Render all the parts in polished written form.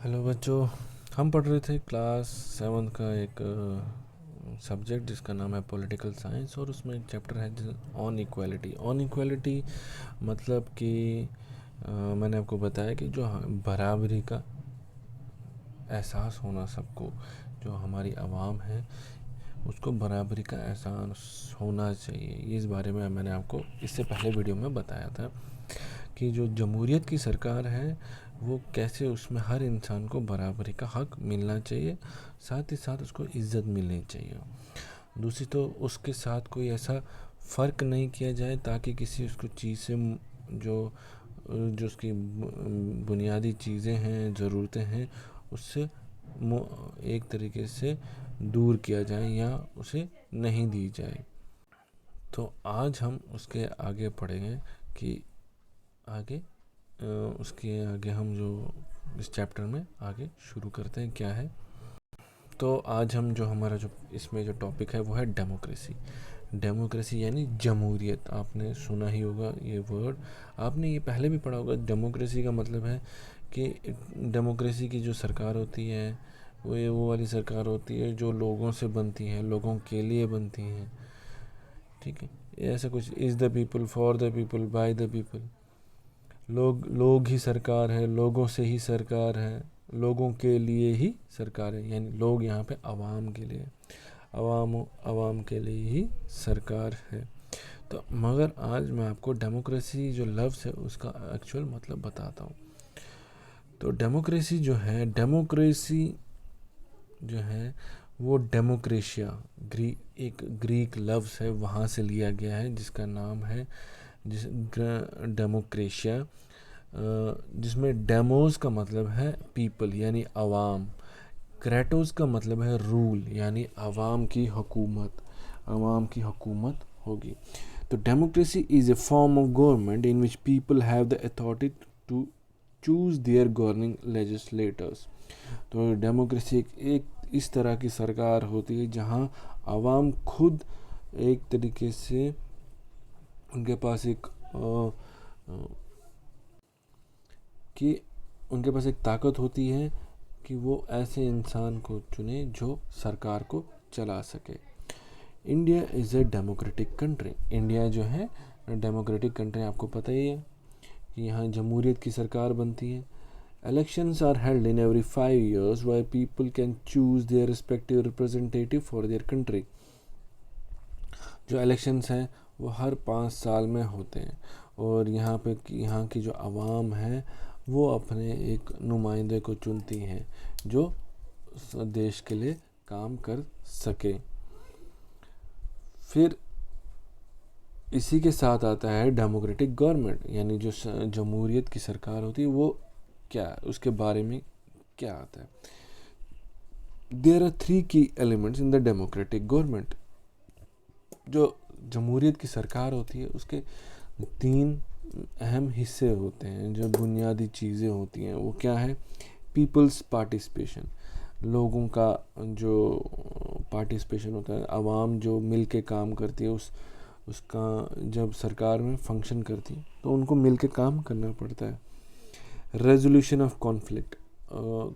Hello बच्चों, हम पढ़ रहे थे क्लास 7 का एक सब्जेक्ट जिसका नाम है पॉलिटिकल साइंस, और उसमें एक चैप्टर है ऑन इक्वालिटी। ऑन इक्वालिटी मतलब कि मैंने आपको बताया कि जो बराबरी का एहसास होना सबको, जो हमारी आवाम है उसको बराबरी का एहसास होना चाहिए। इस बारे में मैंने आपको इससे पहले वीडियो में बताया था कि जो जमहूरियत की सरकार है वो कैसे उसमें हर इंसान को बराबरी का हक मिलना चाहिए, साथ ही साथ उसको इज़्ज़त मिलनी चाहिए। दूसरी तो उसके साथ कोई ऐसा फ़र्क नहीं किया जाए ताकि किसी उसको चीज़ से जो जो उसकी बुनियादी चीज़ें हैं, ज़रूरतें हैं, उससे एक तरीके से दूर किया जाए या उसे नहीं दी जाए। तो आज हम उसके आगे पढ़ेंगे कि आगे उसके आगे हम जो इस चैप्टर में आगे शुरू करते हैं क्या है। तो आज हम जो हमारा जो इसमें जो टॉपिक है वो है डेमोक्रेसी। डेमोक्रेसी यानी जमहूरियत। आपने सुना ही होगा ये वर्ड, आपने ये पहले भी पढ़ा होगा। डेमोक्रेसी का मतलब है कि डेमोक्रेसी की जो सरकार होती है वो वाली सरकार होती है जो लोगों से बनती है, लोगों के लिए बनती है। ठीक है, ऐसा कुछ, is the people, for the people, by the people. लोग ही सरकार है, लोगों से ही सरकार है, लोगों के लिए ही सरकार है। यानी लोग यहाँ पे आवाम के लिए, आवाम के लिए ही सरकार है। तो मगर आज मैं आपको डेमोक्रेसी जो लफ्ज़ है उसका एक्चुअल मतलब बताता हूँ। तो डेमोक्रेसी जो है वो डेमोक्रेशिया एक ग्रीक लफ्ज़ है, वहाँ से लिया गया है, जिसका नाम है डेमोक्रेशिया, जिसमें डेमोस का मतलब है पीपल यानी आवाम, क्रेटोस का मतलब है रूल यानी आवाम की हुकूमत होगी। तो democracy is a form of government in which people have the authority to choose their governing legislators. तो डेमोक्रेसी एक इस तरह की सरकार होती है जहां आवाम खुद एक तरीके से उनके पास एक ताकत होती है कि वो ऐसे इंसान को चुने जो सरकार को चला सके। India is a democratic country. India जो है डेमोक्रेटिक कंट्री, आपको पता ही है कि यहाँ जमहूरियत की सरकार बनती है। Elections are held in every 5 years where people can choose their respective representative for their country. जो elections हैं वो हर 5 साल में होते हैं, और यहाँ की जो आवाम है वो अपने एक नुमाइंदे को चुनती है जो देश के लिए काम कर सके। फिर इसी के साथ आता है डेमोक्रेटिक गवर्नमेंट, यानी जो जमहूरियत की सरकार होती है वो क्या है, उसके बारे में क्या आता है। देयर आर 3 की elements in the democratic government. जो जमहूरियत की सरकार होती है उसके 3 अहम हिस्से होते हैं, जो बुनियादी चीज़ें होती हैं। वो क्या है? पीपल्स पार्टिसिपेशन, लोगों का जो पार्टिसिपेशन होता है, आवाम जो मिल के काम करती है, उसका जब सरकार में फंक्शन करती है तो उनको मिल के काम करना पड़ता है। रेजोल्यूशन ऑफ कॉन्फ्लिक्ट,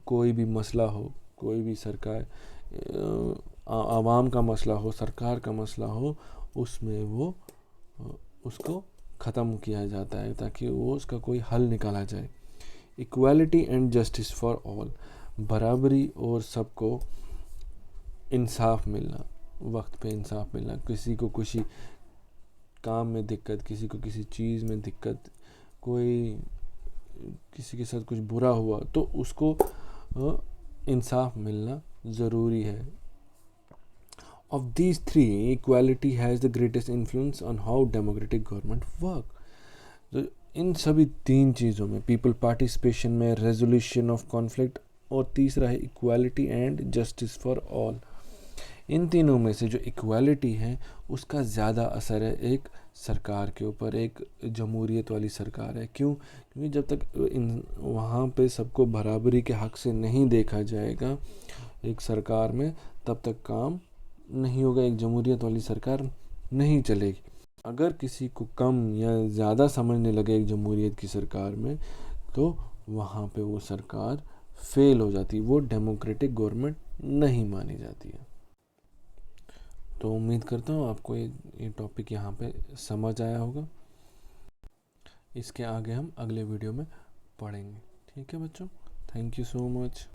कोई भी मसला हो, कोई भी सरकार आवाम का मसला हो, सरकार का मसला हो, उसमें वो उसको ख़त्म किया जाता है ताकि वो उसका कोई हल निकाला जाए। Equality and justice for all, बराबरी और सबको इंसाफ मिलना, वक्त पे इंसाफ मिलना। किसी को किसी काम में दिक्कत, किसी को किसी चीज़ में दिक्कत, कोई किसी के साथ कुछ बुरा हुआ तो उसको इंसाफ मिलना ज़रूरी है। Of these 3, equality has the greatest influence on how democratic government work. तो इन सभी 3 चीज़ों में, पीपल पार्टिसिपेशन में, रेजोल्यूशन ऑफ कॉन्फ्लिक्ट, और तीसरा है equality and justice for all, इन तीनों में से जो इक्वालिटी है उसका ज़्यादा असर है एक सरकार के ऊपर, एक जमहूरियत वाली सरकार है। क्यों? क्योंकि जब तक वहाँ पे सबको बराबरी के हक़ से नहीं देखा जाएगा एक सरकार में, तब तक काम नहीं होगा, एक जमहूरियत वाली सरकार नहीं चलेगी। अगर किसी को कम या ज़्यादा समझने लगे एक जमहूरियत की सरकार में, तो वहाँ पे वो सरकार फेल हो जाती, वो डेमोक्रेटिक गवर्नमेंट नहीं मानी जाती है। तो उम्मीद करता हूँ आपको ये टॉपिक यहाँ पे समझ आया होगा। इसके आगे हम अगले वीडियो में पढ़ेंगे। ठीक है बच्चों, थैंक यू सो मच।